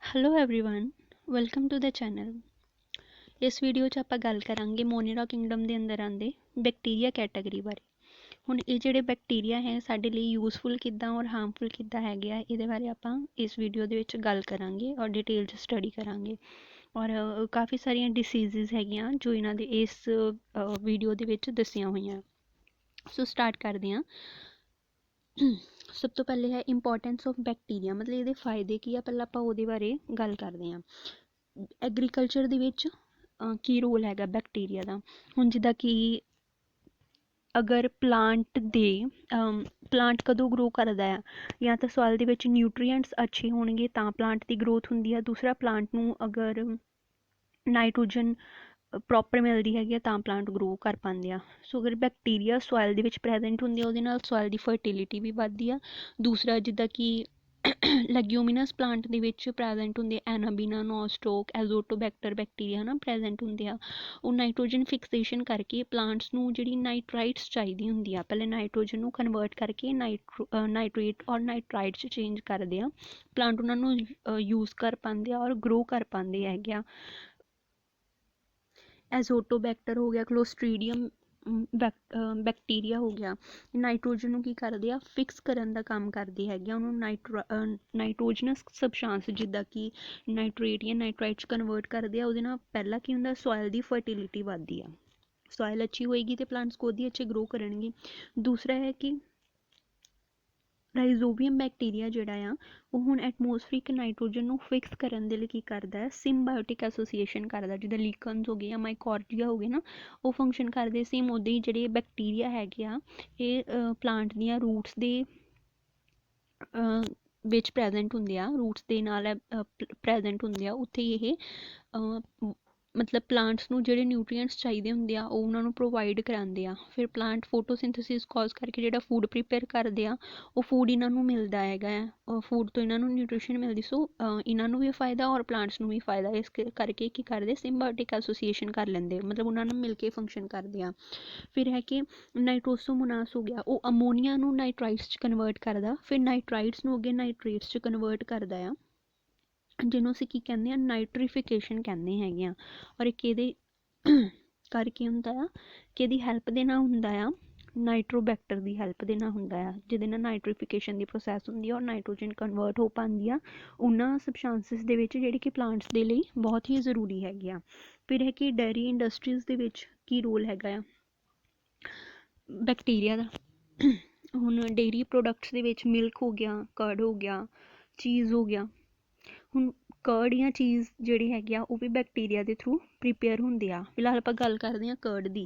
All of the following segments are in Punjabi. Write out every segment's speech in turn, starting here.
Hello everyone welcome to the channel. ਇਸ ਵੀਡੀਓ 'ਚ ਆਪਾਂ ਗੱਲ ਕਰਾਂਗੇ ਮੋਨੇਰਾ ਕਿੰਗਡਮ ਦੇ ਅੰਦਰ ਆਉਂਦੇ ਬੈਕਟੀਰੀਆ ਕੈਟਾਗਰੀ ਬਾਰੇ। ਹੁਣ ਇਹ ਜਿਹੜੇ ਬੈਕਟੀਰੀਆ ਹੈ ਸਾਡੇ ਲਈ ਯੂਜ਼ਫੁਲ ਕਿੱਦਾਂ ਔਰ ਹਾਰਮਫੁਲ ਕਿੱਦਾਂ ਹੈਗੇ ਆ, ਇਹਦੇ ਬਾਰੇ ਆਪਾਂ ਇਸ ਵੀਡੀਓ ਦੇ ਵਿੱਚ ਗੱਲ ਕਰਾਂਗੇ ਔਰ ਡਿਟੇਲ 'ਚ ਸਟੱਡੀ ਕਰਾਂਗੇ। ਔਰ ਕਾਫੀ ਸਾਰੀਆਂ ਡਿਸੀਜ਼ਿਜ਼ ਹੈਗੀਆਂ ਜੋ ਇਹਨਾਂ ਦੇ ਇਸ ਵੀਡੀਓ ਦੇ ਵਿੱਚ ਦੱਸੀਆਂ ਹੋਈਆਂ। ਸੋ ਸਟਾਰਟ ਕਰਦੇ ਹਾਂ। ਸਭ ਤੋਂ ਪਹਿਲੇ ਹੈ ਇੰਪੋਰਟੈਂਸ ਆਫ ਬੈਕਟੀਰੀਆ, ਮਤਲਬ ਇਹਦੇ ਫਾਇਦੇ ਕੀ ਆ, ਪਹਿਲਾਂ ਆਪਾਂ ਉਹਦੇ ਬਾਰੇ ਗੱਲ ਕਰਦੇ ਹਾਂ। ਐਗਰੀਕਲਚਰ ਦੇ ਵਿੱਚ ਕੀ ਰੋਲ ਹੈਗਾ ਬੈਕਟੀਰੀਆ ਦਾ। ਹੁਣ ਜਿੱਦਾਂ ਕਿ ਅਗਰ ਪਲਾਂਟ ਕਦੋਂ ਗਰੋ ਕਰਦਾ ਆ, ਜਾਂ ਤਾਂ ਸੋਇਲ ਦੇ ਵਿੱਚ ਨਿਊਟਰੀਐਂਟਸ ਅੱਛੇ ਹੋਣਗੇ ਤਾਂ ਪਲਾਂਟ ਦੀ ਗਰੋਥ ਹੁੰਦੀ ਆ। ਦੂਸਰਾ, ਪਲਾਂਟ ਨੂੰ ਅਗਰ ਨਾਈਟ੍ਰੋਜਨ ਪ੍ਰੋਪਰ ਮਿਲਦੀ ਹੈਗੀ ਆ ਤਾਂ ਪਲਾਂਟ ਗਰੋ ਕਰ ਪਾਉਂਦੇ ਆ। ਸੋ ਅਗਰ ਬੈਕਟੀਰੀਆ ਸੋਇਲ ਦੇ ਵਿੱਚ ਪ੍ਰੈਜੈਂਟ ਹੁੰਦੀ ਆ ਉਹਦੇ ਨਾਲ ਸੋਇਲ ਦੀ ਫਰਟੀਲਿਟੀ ਵੀ ਵੱਧਦੀ ਆ। ਦੂਸਰਾ, ਜਿੱਦਾਂ ਕਿ ਲੈਗਿਊਮੀਨਸ ਪਲਾਂਟ ਦੇ ਵਿੱਚ ਪ੍ਰੈਜੈਂਟ ਹੁੰਦੇ ਐਨਾਬੀਨਾ, ਨੋਸਟੋਕ, ਐਜ਼ੋਟੋਬੈਕਟਰ ਬੈਕਟੀਰੀਆ ਨਾ ਪ੍ਰੈਜੈਂਟ ਹੁੰਦੇ ਆ। ਉਹ ਨਾਈਟ੍ਰੋਜਨ ਫਿਕਸੇਸ਼ਨ ਕਰਕੇ ਪਲਾਂਟਸ ਨੂੰ ਜਿਹੜੀ ਨਾਈਟਰਾਈਟਸ ਚਾਹੀਦੀ ਹੁੰਦੀ ਆ, ਪਹਿਲੇ ਨਾਈਟ੍ਰੋਜਨ ਨੂੰ ਕਨਵਰਟ ਕਰਕੇ ਨਾਈਟ੍ਰੇਟ ਔਰ ਨਾਈਟਰਾਈਟ 'ਚ ਚੇਂਜ ਕਰਦੇ ਆ। ਪਲਾਂਟ ਉਹਨਾਂ ਨੂੰ ਯੂਜ਼ ਕਰ ਪਾਉਂਦੇ ਆ ਔਰ ਗਰੋ ਕਰ ਪਾਉਂਦੇ ਹੈਗੇ ਆ। ਐਜ਼ੋਟੋਬੈਕਟਰ ਹੋ ਗਿਆ, ਕਲੋਸਟ੍ਰੀਡੀਅਮ ਬੈਕਟੀਰੀਆ ਹੋ ਗਿਆ, ਨਾਈਟ੍ਰੋਜਨ ਨੂੰ ਕੀ ਕਰਦੇ ਆ, ਫਿਕਸ ਕਰਨ ਦਾ ਕੰਮ ਕਰਦੇ ਹੈਗੇ ਆ। ਉਹਨੂੰ ਨਾਈਟ੍ਰੋਜਨਸ ਸਬਸਟੈਂਸ ਜਿੱਦਾਂ ਕਿ ਨਾਈਟ੍ਰੇਟ ਜਾਂ ਨਾਈਟਰਾਈਟ 'ਚ ਕਨਵਰਟ ਕਰਦੇ ਆ। ਉਹਦੇ ਨਾਲ ਪਹਿਲਾਂ ਕੀ ਹੁੰਦਾ, ਸੋਇਲ ਦੀ ਫਰਟੀਲਿਟੀ ਵੱਧਦੀ ਆ। ਸੋਇਲ ਅੱਛੀ ਹੋਏਗੀ ਤੇ ਪਲਾਂਟਸ ਉਹਦੀ ਅੱਛੇ ਗਰੋ ਕਰਨਗੇ। ਦੂਸਰਾ ਹੈ ਕਿ ਰਾਈਜ਼ੋਬੀਅਮ ਬੈਕਟੀਰੀਆ ਜਿਹੜਾ ਆ ਉਹ ਹੁਣ ਐਟਮੋਸਫੀਰਿਕ ਨਾਈਟ੍ਰੋਜਨ ਨੂੰ ਫਿਕਸ ਕਰਨ ਦੇ ਲਈ ਕੀ ਕਰਦਾ ਹੈ, ਸਿੰਬਾਇਓਟਿਕ ਐਸੋਸੀਏਸ਼ਨ ਕਰਦਾ। ਜਿੱਦਾਂ ਲੀਕਨਸ ਹੋ ਗਏ ਜਾਂ ਮਾਈਕੋਰਡੀਆ ਹੋ ਗਏ ਨਾ, ਉਹ ਫੰਕਸ਼ਨ ਕਰਦੇ। ਸੇਮ ਉੱਦਾਂ ਹੀ ਜਿਹੜੇ ਬੈਕਟੀਰੀਆ ਹੈਗੇ ਆ ਇਹ ਪਲਾਂਟ ਦੀਆਂ ਰੂਟਸ ਦੇ ਵਿੱਚ ਪ੍ਰੈਜੈਂਟ ਹੁੰਦੇ ਆ, ਰੂਟਸ ਦੇ ਨਾਲ ਪ੍ਰੈਜੈਂਟ ਹੁੰਦੇ ਆ। ਉੱਥੇ ਇਹ ਮਤਲਬ ਪਲਾਂਟਸ ਨੂੰ ਜਿਹੜੇ ਨਿਊਟਰੀਐਂਟਸ ਚਾਹੀਦੇ ਹੁੰਦੇ ਆ ਉਹ ਉਹਨਾਂ ਨੂੰ ਪ੍ਰੋਵਾਈਡ ਕਰਾਉਂਦੇ ਆ। ਫਿਰ ਪਲਾਂਟ ਫੋਟੋਸਿੰਥੇਸਿਸ ਕਾਜ਼ ਕਰਕੇ ਜਿਹੜਾ ਫੂਡ ਪ੍ਰੀਪੇਅਰ ਕਰਦੇ ਆ ਉਹ ਫੂਡ ਇਹਨਾਂ ਨੂੰ ਮਿਲਦਾ ਹੈਗਾ ਆ। ਫੂਡ ਤੋਂ ਇਹਨਾਂ ਨੂੰ ਨਿਊਟ੍ਰੀਸ਼ਨ ਮਿਲਦੀ। ਸੋ ਇਹਨਾਂ ਨੂੰ ਵੀ ਫਾਇਦਾ ਔਰ ਪਲਾਂਟਸ ਨੂੰ ਵੀ ਫਾਇਦਾ। ਇਸ ਕਰਕੇ ਕੀ ਕਰਦੇ, ਸਿੰਬਾਇਓਟਿਕ ਐਸੋਸੀਏਸ਼ਨ ਕਰ ਲੈਂਦੇ, ਮਤਲਬ ਉਹਨਾਂ ਨੂੰ ਮਿਲ ਕੇ ਫੰਕਸ਼ਨ ਕਰਦੇ ਆ। ਫਿਰ ਹੈ ਕਿ ਨਾਈਟ੍ਰੋਸੋਮੋਨਾਸ ਹੋ ਗਿਆ, ਉਹ ਅਮੋਨੀਆ ਨੂੰ ਨਾਈਟਰਾਈਟਸ 'ਚ ਕਨਵਰਟ ਕਰਦਾ, ਫਿਰ ਨਾਈਟਰਾਈਟਸ ਨੂੰ ਅੱਗੇ ਨਾਈਟ੍ਰੇਟਸ 'ਚ ਕਨਵਰਟ ਕਰਦਾ ਆ, ਜਿਹਨੂੰ ਅਸੀਂ ਕੀ ਕਹਿੰਦੇ ਹਾਂ, ਨਾਈਟ੍ਰੀਫਿਕੇਸ਼ਨ ਕਹਿੰਦੇ ਹੈਗੇ ਆ। ਔਰ ਇਹ ਕਿਹਦੇ ਕਰਕੇ ਹੁੰਦਾ ਆ, ਕਿਹਦੀ ਹੈਲਪ ਦੇ ਨਾਲ ਹੁੰਦਾ ਆ, ਨਾਈਟ੍ਰੋਬੈਕਟਰ ਦੀ ਹੈਲਪ ਦੇ ਨਾਲ ਹੁੰਦਾ ਆ, ਜਿਹਦੇ ਨਾਲ ਨਾਈਟ੍ਰੀਫਿਕੇਸ਼ਨ ਦੀ ਪ੍ਰੋਸੈਸ ਹੁੰਦੀ ਆ ਔਰ ਨਾਈਟ੍ਰੋਜਨ ਕਨਵਰਟ ਹੋ ਪਾਉਂਦੀ ਆ ਉਹਨਾਂ ਸਬਸਟੈਂਸਿਸ ਦੇ ਵਿੱਚ ਜਿਹੜੀ ਕਿ ਪਲਾਂਟਸ ਦੇ ਲਈ ਬਹੁਤ ਹੀ ਜ਼ਰੂਰੀ ਹੈਗੀ ਆ। ਫਿਰ ਹੈ ਕਿ ਡੇਅਰੀ ਇੰਡਸਟਰੀਜ਼ ਦੇ ਵਿੱਚ ਕੀ ਰੋਲ ਹੈਗਾ ਆ ਬੈਕਟੀਰੀਆ ਦਾ। ਹੁਣ ਡੇਅਰੀ ਪ੍ਰੋਡਕਟਸ ਦੇ ਵਿੱਚ ਮਿਲਕ ਹੋ ਗਿਆ, ਕਰਡ ਹੋ ਗਿਆ, ਚੀਜ਼ ਹੋ ਗਿਆ। ਹੁਣ ਕਰਡ ਜਾਂ ਚੀਜ਼ ਜਿਹੜੀ ਹੈਗੀ ਆ ਉਹ ਵੀ ਬੈਕਟੀਰੀਆ ਦੇ ਥਰੂ ਪ੍ਰੀਪੇਅਰ ਹੁੰਦੇ ਆ। ਫਿਲਹਾਲ ਆਪਾਂ ਗੱਲ ਕਰਦੇ ਹਾਂ ਕਰਡ ਦੀ।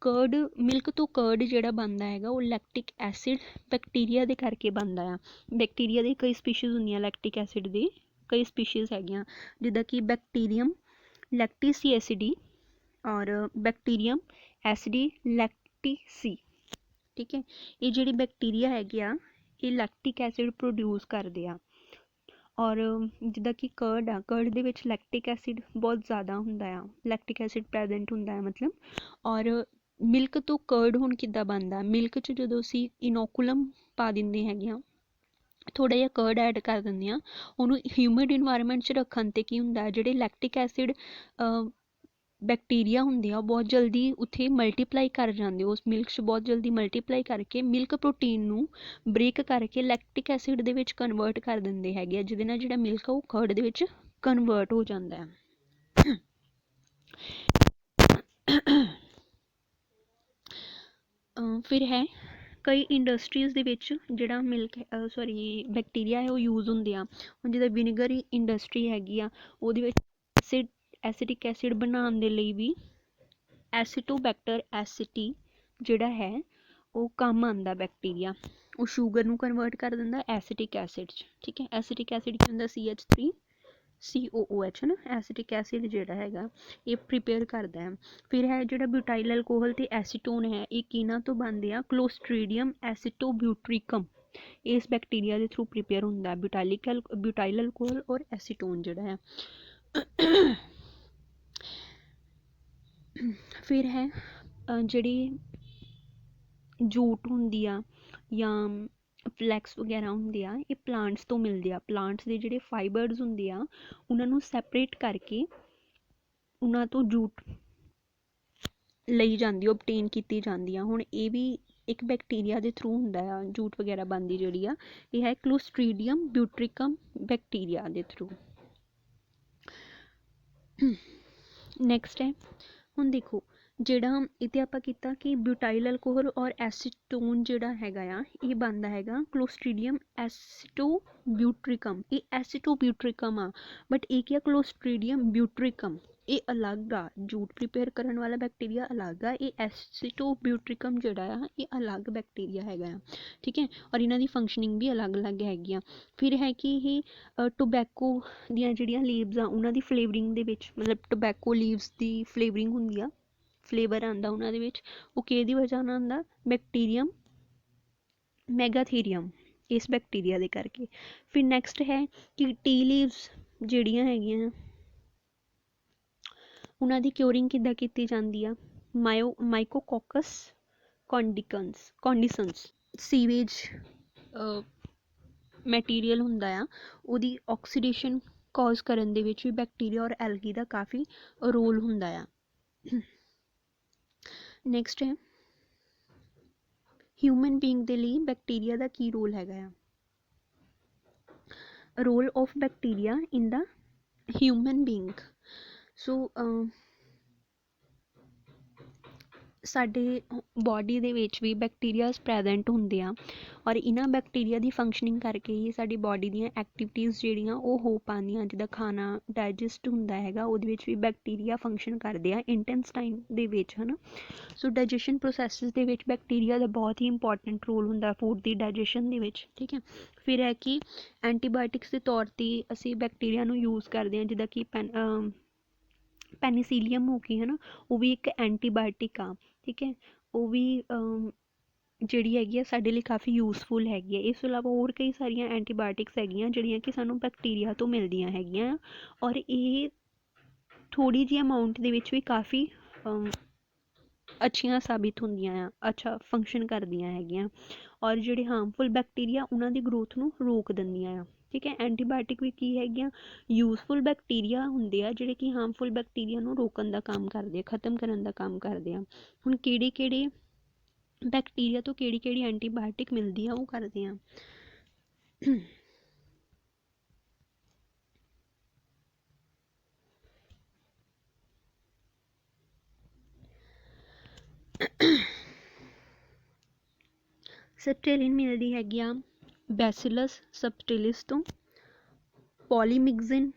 ਕਰਡ, ਮਿਲਕ ਤੋਂ ਕਰਡ ਜਿਹੜਾ ਬਣਦਾ ਹੈਗਾ ਉਹ ਲੈਕਟਿਕ ਐਸਿਡ ਬੈਕਟੀਰੀਆ ਦੇ ਕਰਕੇ ਬਣਦਾ ਆ। ਬੈਕਟੀਰੀਆ ਦੀ ਕਈ ਸਪੀਸ਼ੀਜ਼ ਹੁੰਦੀਆਂ, ਲੈਕਟਿਕ ਐਸਿਡ ਦੀ ਕਈ ਸਪੀਸ਼ੀਜ਼ ਹੈਗੀਆਂ, ਜਿੱਦਾਂ ਕਿ ਬੈਕਟੀਰੀਅਮ ਲੈਕਟੀਸੀ ਐਸਿਡੀ ਔਰ ਬੈਕਟੀਰੀਅਮ ਐਸਿਡੀ ਲੈਕਟੀਸੀ। ਠੀਕ ਹੈ, ਇਹ ਜਿਹੜੀ ਬੈਕਟੀਰੀਆ ਹੈਗੇ ਆ ਇਹ ਲੈਕਟਿਕ ਐਸਿਡ ਪ੍ਰੋਡਿਊਸ ਕਰਦੇ ਆ। ਔਰ ਜਿੱਦਾਂ ਕਿ ਕਰਡ ਆ, ਕਰਡ ਦੇ ਵਿੱਚ ਲੈਕਟਿਕ ਐਸਿਡ ਬਹੁਤ ਜ਼ਿਆਦਾ ਹੁੰਦਾ ਆ, ਲੈਕਟਿਕ ਐਸਿਡ ਪ੍ਰੈਜੈਂਟ ਹੁੰਦਾ ਹੈ ਮਤਲਬ। ਔਰ ਮਿਲਕ ਤੋਂ ਕਰਡ ਹੁਣ ਕਿੱਦਾਂ ਬਣਦਾ, ਮਿਲਕ 'ਚ ਜਦੋਂ ਅਸੀਂ ਇਨੋਕੂਲਮ ਪਾ ਦਿੰਦੇ ਹੈਗੇ ਹਾਂ, ਥੋੜ੍ਹਾ ਜਿਹਾ ਕਰਡ ਐਡ ਕਰ ਦਿੰਦੇ ਹਾਂ, ਉਹਨੂੰ ਹਿਊਮਿਡ ਇਨਵਾਇਰਮੈਂਟ 'ਚ ਰੱਖਣ 'ਤੇ ਕੀ ਹੁੰਦਾ, ਜਿਹੜੇ ਲੈਕਟਿਕ ਐਸਿਡ ਬੈਕਟੀਰੀਆ ਹੁੰਦੇ ਆ ਉਹ ਬਹੁਤ ਜਲਦੀ ਉੱਥੇ ਮਲਟੀਪਲਾਈ ਕਰ ਜਾਂਦੇ, ਉਸ ਮਿਲਕ 'ਚ ਬਹੁਤ ਜਲਦੀ ਮਲਟੀਪਲਾਈ ਕਰਕੇ ਮਿਲਕ ਪ੍ਰੋਟੀਨ ਨੂੰ ਬ੍ਰੇਕ ਕਰਕੇ ਲੈਕਟਿਕ ਐਸਿਡ ਦੇ ਵਿੱਚ ਕਨਵਰਟ ਕਰ ਦਿੰਦੇ ਹੈਗੇ ਆ, ਜਿਹਦੇ ਨਾਲ ਜਿਹੜਾ ਮਿਲਕ ਆ ਉਹ ਕਰਡ ਦੇ ਵਿੱਚ ਕਨਵਰਟ ਹੋ ਜਾਂਦਾ ਹੈ। ਫਿਰ ਹੈ ਕਈ ਇੰਡਸਟਰੀਜ਼ ਦੇ ਵਿੱਚ ਜਿਹੜਾ ਮਿਲਕ ਬੈਕਟੀਰੀਆ ਹੈ ਉਹ ਯੂਜ਼ ਹੁੰਦੇ ਆ। ਹੁਣ ਜਿੱਦਾਂ ਵਿਨੀਗਰ ਇੰਡਸਟਰੀ ਹੈਗੀ ਆ, ਉਹਦੇ ਵਿੱਚ ਐਸਿਡਿਕ ਐਸਿਡ ਬਣਾਉਣ ਦੇ ਲਈ ਵੀ ਐਸੀਟੋਬੈਕਟਰ ਐਸਿਟੀ ਜਿਹੜਾ ਹੈ ਉਹ ਕੰਮ ਆਉਂਦਾ ਬੈਕਟੀਰੀਆ। ਉਹ ਸ਼ੂਗਰ ਨੂੰ ਕਨਵਰਟ ਕਰ ਦਿੰਦਾ ਐਸਿਟਿਕ ਐਸਿਡ 'ਚ। ਠੀਕ ਹੈ, ਐਸਿਟਿਕ ਐਸਿਡ ਕੀ ਹੁੰਦਾ, CH3COOH ਹੈ ਨਾ, ਐਸਿਟਿਕ ਐਸਿਡ ਜਿਹੜਾ ਹੈਗਾ ਇਹ ਪ੍ਰੀਪੇਅਰ ਕਰਦਾ ਹੈ। ਫਿਰ ਹੈ ਜਿਹੜਾ ਬਿਊਟਾਈਲ ਅਲਕੋਹਲ ਤੇ ਐਸੀਟੋਨ ਹੈ, ਇਹ ਕਿਹਨਾਂ ਤੋਂ ਬਣਦੇ ਆ, ਕਲੋਸਟ੍ਰੀਡੀਅਮ ਐਸੀਟੋਬਿਊਟ੍ਰਿਕਮ ਇਸ ਬੈਕਟੀਰੀਆ ਦੇ ਥਰੂ ਪ੍ਰੀਪੇਅਰ ਹੁੰਦਾ ਬਿਊਟਾਈਲ ਅਲਕੋਹਲ ਔਰ ਐਸੀਟੋਨ ਜਿਹੜਾ ਹੈ। ਫਿਰ ਹੈ ਜਿਹੜੀ ਜੂਟ ਹੁੰਦੀ ਆ ਜਾਂ ਫਲੈਕਸ ਵਗੈਰਾ ਹੁੰਦੇ ਆ, ਇਹ ਪਲਾਂਟਸ ਤੋਂ ਮਿਲਦੇ ਆ। ਪਲਾਂਟਸ ਦੇ ਜਿਹੜੇ ਫਾਈਬਰਸ ਹੁੰਦੇ ਆ ਉਹਨਾਂ ਨੂੰ ਸੈਪਰੇਟ ਕਰਕੇ ਉਹਨਾਂ ਤੋਂ ਜੂਟ ਲਈ ਜਾਂਦੀ, ਓਬਟੇਨ ਕੀਤੀ ਜਾਂਦੀ ਆ। ਹੁਣ ਇਹ ਵੀ ਇੱਕ ਬੈਕਟੀਰੀਆ ਦੇ ਥਰੂ ਹੁੰਦਾ ਆ, ਜੂਟ ਵਗੈਰਾ ਬਣਦੀ ਜਿਹੜੀ ਆ। ਇਹ ਹੈ ਕਲੋਸਟ੍ਰੀਡੀਅਮ ਬਿਊਟ੍ਰਿਕਮ ਬੈਕਟੀਰੀਆ ਦੇ ਥਰੂ। ਨੈਕਸਟ ਹੈ, ਹੁਣ ਦੇਖੋ ਜਿਹੜਾ ਇਹ 'ਤੇ ਆਪਾਂ ਕੀਤਾ ਕਿ ਬਿਊਟਾਈਲ ਅਲਕੋਹਲ ਔਰ ਐਸੀਟੋਨ ਜਿਹੜਾ ਹੈਗਾ ਆ, ਇਹ ਬਣਦਾ ਹੈਗਾ ਕਲੋਸਟ੍ਰੀਡੀਅਮ ਐਸੀਟੋਬਿਊਟ੍ਰਿਕਮ। ਇਹ ਐਸੀਟੋਬਿਊਟ੍ਰਿਕਮ ਆ, ਬਟ ਇਹ ਕੀ ਆ, ਕਲੋਸਟ੍ਰੀਡੀਅਮ ਬਿਊਟ੍ਰਿਕਮ। ਇਹ ਅਲੱਗ ਆ, ਜੂਟ ਪ੍ਰੀਪੇਅਰ ਕਰਨ ਵਾਲਾ ਬੈਕਟੀਰੀਆ ਅਲੱਗ ਆ, ਇਹ ਐਸੀਟੋਬਿਊਟ੍ਰਿਕਮ ਜਿਹੜਾ ਆ ਇਹ ਅਲੱਗ ਬੈਕਟੀਰੀਆ ਹੈਗਾ ਆ, ਠੀਕ ਹੈ। ਔਰ ਇਹਨਾਂ ਦੀ ਫੰਕਸ਼ਨਿੰਗ ਵੀ ਅਲੱਗ ਅਲੱਗ ਹੈਗੀ ਆ। ਫਿਰ ਹੈ ਕਿ ਇਹ ਟੋਬੈਕੋ ਦੀਆਂ ਜਿਹੜੀਆਂ ਲੀਵਸ ਆ ਉਹਨਾਂ ਦੀ ਫਲੇਵਰਿੰਗ ਦੇ ਵਿੱਚ, ਮਤਲਬ ਟੋਬੈਕੋ ਲੀਵਸ ਦੀ ਫਲੇਵਰਿੰਗ ਹੁੰਦੀ ਆ, ਫਲੇਵਰ ਆਉਂਦਾ ਉਹਨਾਂ ਦੇ ਵਿੱਚ, ਉਹ ਕਿਹਦੀ ਵਜ੍ਹਾ ਨਾਲ ਆਉਂਦਾ, ਬੈਕਟੀਰੀਅਮ ਮੈਗਾਥੀਰੀਅਮ, ਇਸ ਬੈਕਟੀਰੀਆ ਦੇ ਕਰਕੇ। ਫਿਰ ਨੈਕਸਟ ਹੈ ਕਿ ਟੀ ਲੀਵਸ ਜਿਹੜੀਆਂ ਹੈਗੀਆਂ ਉਹਨਾਂ ਦੀ ਕਿਉਰਿੰਗ ਕਿੱਦਾਂ ਕੀਤੀ ਜਾਂਦੀ ਆ, ਮਾਈਕੋਕੋਕਸ ਕੌਂਡੀਸਨਸ ਸੀਵੇਜ ਮੈਟੀਰੀਅਲ ਹੁੰਦਾ ਆ, ਉਹਦੀ ਆਕਸੀਡੇਸ਼ਨ ਕਾਜ਼ ਕਰਨ ਦੇ ਵਿੱਚ ਵੀ ਬੈਕਟੀਰੀਆ ਔਰ ਐਲਗੀ ਦਾ ਕਾਫੀ ਰੋਲ ਹੁੰਦਾ ਆ। ਨੈਕਸਟ ਹੈ ਹਿਊਮਨ ਬੀਇੰਗ ਦੇ ਲਈ ਬੈਕਟੀਰੀਆ ਦਾ ਕੀ ਰੋਲ ਹੈਗਾ ਆ। Role of bacteria in the human being. So ਸਾਡੇ ਬੋਡੀ ਦੇ ਵਿੱਚ ਵੀ ਬੈਕਟੀਰੀਆਜ਼ ਪ੍ਰੈਜੈਂਟ ਹੁੰਦੇ ਆ, ਔਰ ਇਹਨਾਂ ਬੈਕਟੀਰੀਆ ਦੀ ਫੰਕਸ਼ਨਿੰਗ ਕਰਕੇ ਹੀ ਸਾਡੀ ਬੋਡੀ ਦੀਆਂ ਐਕਟੀਵਿਟੀਜ਼ ਜਿਹੜੀਆਂ ਉਹ ਹੋ ਪਾਉਂਦੀਆਂ। ਜਿੱਦਾਂ ਖਾਣਾ ਡਾਈਜੈਸਟ ਹੁੰਦਾ ਹੈਗਾ, ਉਹਦੇ ਵਿੱਚ ਵੀ ਬੈਕਟੀਰੀਆ ਫੰਕਸ਼ਨ ਕਰਦੇ ਆ ਇੰਟੈਸਟਾਈਨ ਦੇ ਵਿੱਚ, ਹੈ ਨਾ। ਸੋ ਡਾਈਜੈਸ਼ਨ ਪ੍ਰੋਸੈਸਿਸ ਦੇ ਵਿੱਚ ਬੈਕਟੀਰੀਆ ਦਾ ਬਹੁਤ ਹੀ ਇੰਪੋਰਟੈਂਟ ਰੋਲ ਹੁੰਦਾ ਫੂਡ ਦੀ ਡਾਈਜੈਸ਼ਨ ਦੇ ਵਿੱਚ, ਠੀਕ ਹੈ। ਫਿਰ ਹੈ ਕਿ ਐਂਟੀਬਾਇਓਟਿਕਸ ਦੇ ਤੌਰ 'ਤੇ ਅਸੀਂ ਬੈਕਟੀਰੀਆ ਨੂੰ ਯੂਜ਼ ਕਰਦੇ ਹਾਂ, ਜਿੱਦਾਂ ਕਿ ਪੈਨੀਸੀਲੀਅਮ ਹੋ ਗਈ, ਹੈ ਨਾ, ਉਹ ਵੀ ਇੱਕ ਐਂਟੀਬਾਇਓਟਿਕ ਆ, ਠੀਕ ਹੈ। ਉਹ ਵੀ ਜਿਹੜੀ ਹੈਗੀ ਆ ਸਾਡੇ ਲਈ ਕਾਫੀ ਯੂਜ਼ਫੁਲ ਹੈਗੀ ਹੈ। ਇਸ ਤੋਂ ਇਲਾਵਾ ਹੋਰ ਕਈ ਸਾਰੀਆਂ ਐਂਟੀਬਾਇਓਟਿਕਸ ਹੈਗੀਆਂ ਜਿਹੜੀਆਂ ਕਿ ਸਾਨੂੰ ਬੈਕਟੀਰੀਆ ਤੋਂ ਮਿਲਦੀਆਂ ਹੈਗੀਆਂ, ਔਰ ਇਹ ਥੋੜ੍ਹੀ ਜਿਹੀ ਅਮਾਊਂਟ ਦੇ ਵਿੱਚ ਵੀ ਕਾਫੀ ਅੱਛੀਆਂ ਸਾਬਿਤ ਹੁੰਦੀਆਂ ਆ, ਅੱਛਾ ਫੰਕਸ਼ਨ ਕਰਦੀਆਂ ਹੈਗੀਆਂ। ਔਰ ਜਿਹੜੇ ਹਾਰਮਫੁਲ ਬੈਕਟੀਰੀਆ ਉਹਨਾਂ ਦੀ ਗਰੋਥ ਨੂੰ ਰੋਕ ਦਿੰਦੀਆਂ ਆ, ਠੀਕ ਹੈ। ਐਂਟੀਬਾਇਓਟਿਕ ਵੀ ਕੀ ਹੈਗੀਆਂ, ਯੂਜ਼ਫੁਲ ਬੈਕਟੀਰੀਆ ਹੁੰਦੇ ਆ ਜਿਹੜੇ ਕਿ ਹਾਰਮਫੁਲ ਬੈਕਟੀਰੀਆ ਨੂੰ ਰੋਕਣ ਦਾ ਕੰਮ ਕਰਦੇ ਆ, ਖ਼ਤਮ ਕਰਨ ਦਾ ਕੰਮ ਕਰਦੇ ਆ। ਹੁਣ ਕਿਹੜੇ ਕਿਹੜੇ ਬੈਕਟੀਰੀਆ ਤੋਂ ਕਿਹੜੀ ਕਿਹੜੀ ਐਂਟੀਬਾਇਓਟਿਕ ਮਿਲਦੀ ਆ ਉਹ ਕਰਦੇ ਆ। ਸਬਟੇਲਿਨ ਮਿਲਦੀ ਹੈਗੀ ਆ ਬੈਸਿਲਸ ਸਬਟਿਲਿਸ ਤੋਂ। ਪੋਲੀਮਿਕਸਿਨ